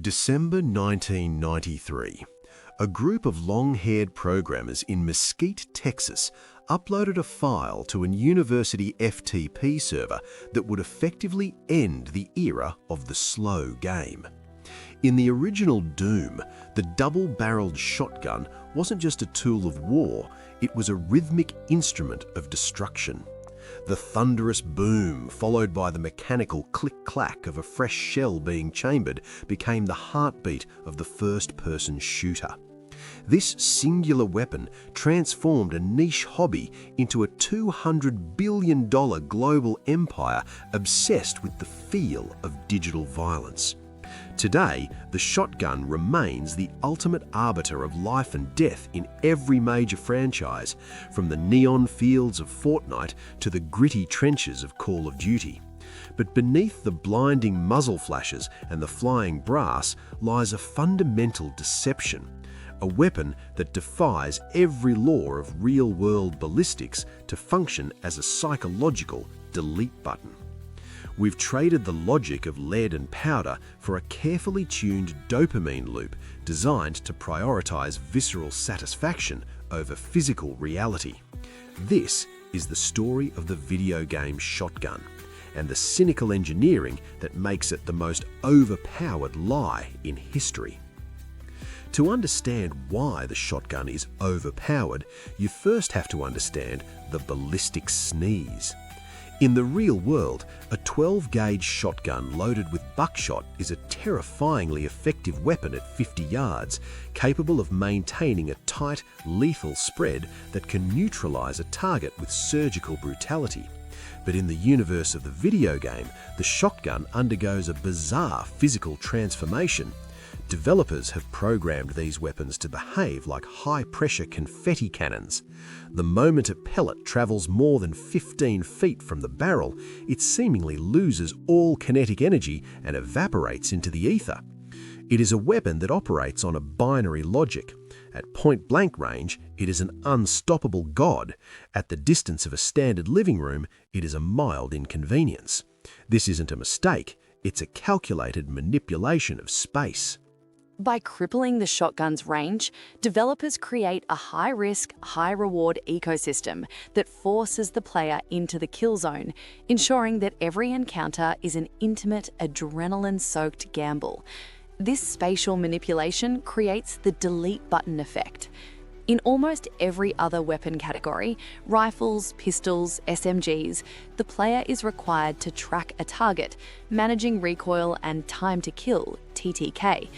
December 1993. A group of long-haired programmers in Mesquite, Texas, uploaded a file to a university FTP server that would effectively end the era of the slow game. In the original Doom, the double-barreled shotgun wasn't just a tool of war, it was a rhythmic instrument of destruction. The thunderous boom, followed by the mechanical click-clack of a fresh shell being chambered, became the heartbeat of the first-person shooter. This singular weapon transformed a niche hobby into a $200 billion global empire obsessed with the feel of digital violence. Today, the shotgun remains the ultimate arbiter of life and death in every major franchise, from the neon fields of Fortnite to the gritty trenches of Call of Duty. But beneath the blinding muzzle flashes and the flying brass lies a fundamental deception, a weapon that defies every law of real-world ballistics to function as a psychological delete button. We've traded the logic of lead and powder for a carefully tuned dopamine loop designed to prioritize visceral satisfaction over physical reality. This is the story of the video game shotgun and the cynical engineering that makes it the most overpowered lie in history. To understand why the shotgun is overpowered, you first have to understand the ballistic sneeze. In the real world, a 12-gauge shotgun loaded with buckshot is a terrifyingly effective weapon at 50 yards, capable of maintaining a tight, lethal spread that can neutralize a target with surgical brutality. But in the universe of the video game, the shotgun undergoes a bizarre physical transformation. Developers have programmed these weapons to behave like high-pressure confetti cannons. The moment a pellet travels more than 15 feet from the barrel, it seemingly loses all kinetic energy and evaporates into the ether. It is a weapon that operates on a binary logic. At point-blank range, it is an unstoppable god. At the distance of a standard living room, it is a mild inconvenience. This isn't a mistake, it's a calculated manipulation of space. By crippling the shotgun's range, developers create a high-risk, high-reward ecosystem that forces the player into the kill zone, ensuring that every encounter is an intimate, adrenaline-soaked gamble. This spatial manipulation creates the delete button effect. In almost every other weapon category, rifles, pistols, SMGs, the player is required to track a target, managing recoil and time to kill, TTK.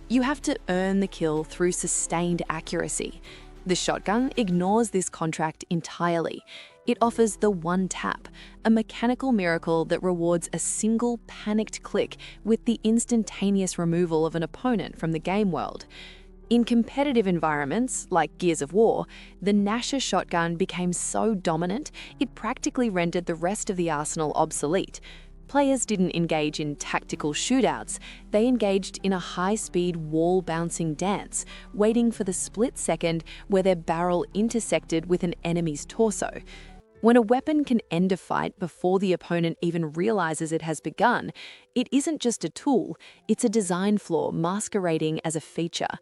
You have to earn the kill through sustained accuracy. The shotgun ignores this contract entirely. It offers the one tap, a mechanical miracle that rewards a single panicked click with the instantaneous removal of an opponent from the game world. In competitive environments, like Gears of War, the Nasher shotgun became so dominant it practically rendered the rest of the arsenal obsolete. Players didn't engage in tactical shootouts, they engaged in a high-speed wall-bouncing dance, waiting for the split second where their barrel intersected with an enemy's torso. When a weapon can end a fight before the opponent even realizes it has begun, it isn't just a tool, it's a design flaw masquerading as a feature.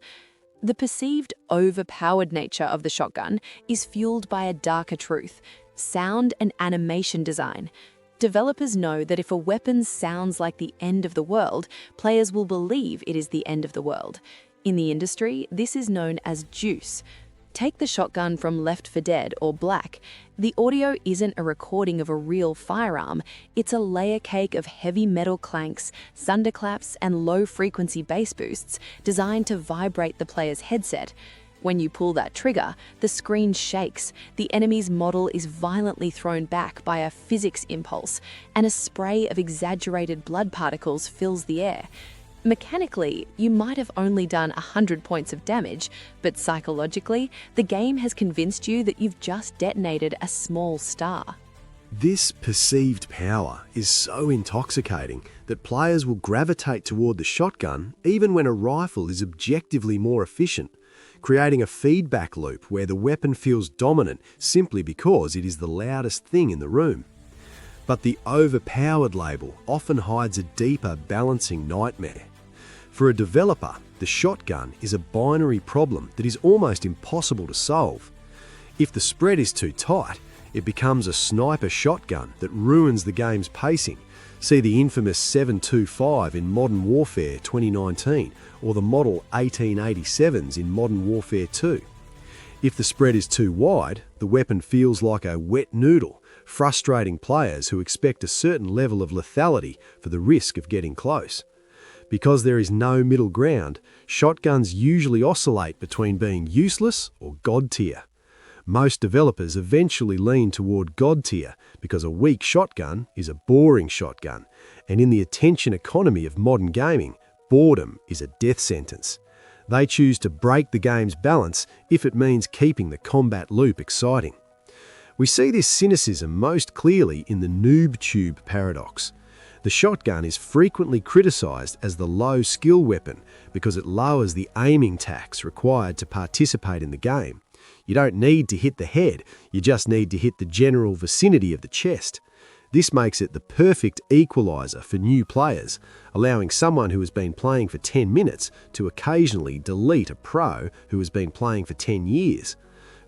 The perceived overpowered nature of the shotgun is fueled by a darker truth: sound and animation design. Developers know that if a weapon sounds like the end of the world, players will believe it is the end of the world. In the industry, this is known as juice. Take the shotgun from Left 4 Dead or Black. The audio isn't a recording of a real firearm, it's a layer cake of heavy metal clanks, thunderclaps, and low-frequency bass boosts designed to vibrate the player's headset. When you pull that trigger, the screen shakes, the enemy's model is violently thrown back by a physics impulse, and a spray of exaggerated blood particles fills the air. Mechanically, you might have only done 100 points of damage, but psychologically, the game has convinced you that you've just detonated a small star. This perceived power is so intoxicating that players will gravitate toward the shotgun even when a rifle is objectively more efficient, creating a feedback loop where the weapon feels dominant simply because it is the loudest thing in the room. But the overpowered label often hides a deeper balancing nightmare. For a developer, the shotgun is a binary problem that is almost impossible to solve. If the spread is too tight, it becomes a sniper shotgun that ruins the game's pacing. See the infamous 7.25 in Modern Warfare 2019 or the Model 1887s in Modern Warfare 2. If the spread is too wide, the weapon feels like a wet noodle, frustrating players who expect a certain level of lethality for the risk of getting close. Because there is no middle ground, shotguns usually oscillate between being useless or God tier. Most developers eventually lean toward God tier because a weak shotgun is a boring shotgun, and in the attention economy of modern gaming, boredom is a death sentence. They choose to break the game's balance if it means keeping the combat loop exciting. We see this cynicism most clearly in the noob tube paradox. The shotgun is frequently criticised as the low-skill weapon because it lowers the aiming tax required to participate in the game. You don't need to hit the head, you just need to hit the general vicinity of the chest. This makes it the perfect equaliser for new players, allowing someone who has been playing for 10 minutes to occasionally delete a pro who has been playing for 10 years.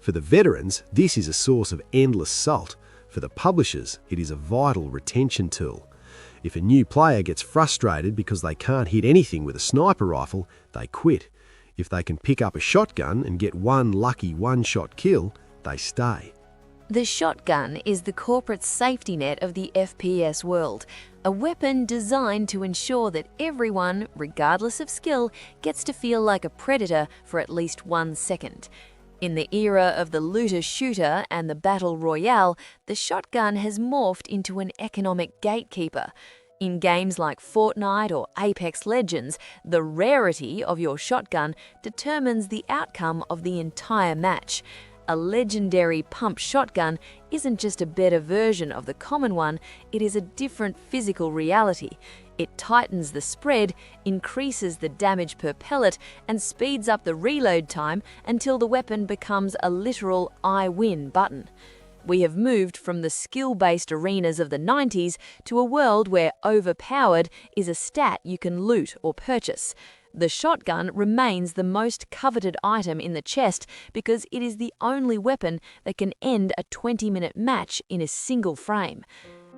For the veterans, this is a source of endless salt. For the publishers, it is a vital retention tool. If a new player gets frustrated because they can't hit anything with a sniper rifle, they quit. If they can pick up a shotgun and get one lucky one-shot kill, they stay. The shotgun is the corporate safety net of the FPS world, a weapon designed to ensure that everyone, regardless of skill, gets to feel like a predator for at least 1 second. In the era of the looter-shooter and the battle royale, the shotgun has morphed into an economic gatekeeper. In games like Fortnite or Apex Legends, the rarity of your shotgun determines the outcome of the entire match. A legendary pump shotgun isn't just a better version of the common one, it is a different physical reality. It tightens the spread, increases the damage per pellet, and speeds up the reload time until the weapon becomes a literal I win button. We have moved from the skill-based arenas of the 90s to a world where overpowered is a stat you can loot or purchase. The shotgun remains the most coveted item in the chest because it is the only weapon that can end a 20-minute match in a single frame.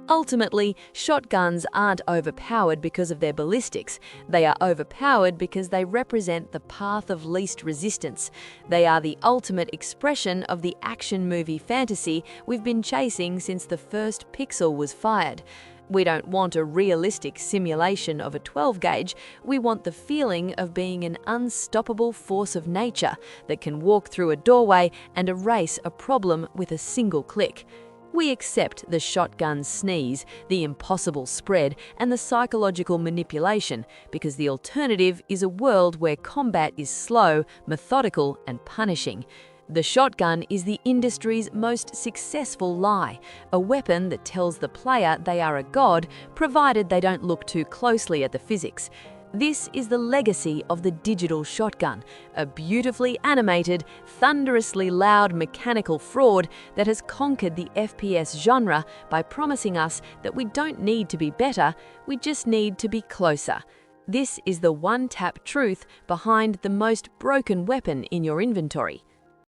Ultimately, shotguns aren't overpowered because of their ballistics. They are overpowered because they represent the path of least resistance. They are the ultimate expression of the action movie fantasy we've been chasing since the first pixel was fired. We don't want a realistic simulation of a 12-gauge, we want the feeling of being an unstoppable force of nature that can walk through a doorway and erase a problem with a single click. We accept the shotgun sneeze, the impossible spread, and the psychological manipulation because the alternative is a world where combat is slow, methodical, and punishing. The shotgun is the industry's most successful lie, a weapon that tells the player they are a god, provided they don't look too closely at the physics. This is the legacy of the digital shotgun, a beautifully animated, thunderously loud mechanical fraud that has conquered the FPS genre by promising us that we don't need to be better, we just need to be closer. This is the one-tap truth behind the most broken weapon in your inventory.